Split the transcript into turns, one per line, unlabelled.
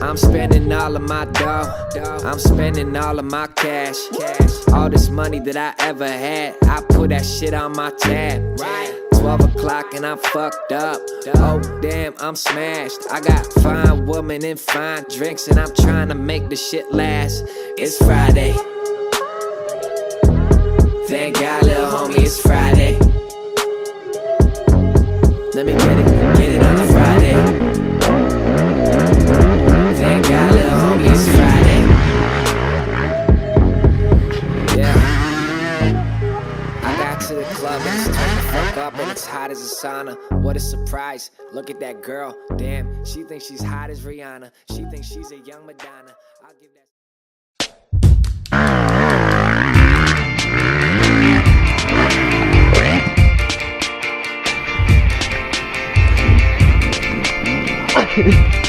I'm spending all of my dough. I'm spending all of my cash. All this money that I ever had, I put that shit on my tab. 12 o'clock and I'm fucked up. Oh damn, I'm smashed. I got fine women and fine drinks, and I'm trying to make the shit last. It's Friday. Thank God, little homie, it's Friday. Let me get it on a Friday. Thank God, little homie, it's Friday. Yeah. I got to the club and it's turned the fuck up and it's hot as a sauna. What a surprise. Look at that girl. Damn, she thinks she's hot as Rihanna. She thinks she's a young Madonna. I'll give that...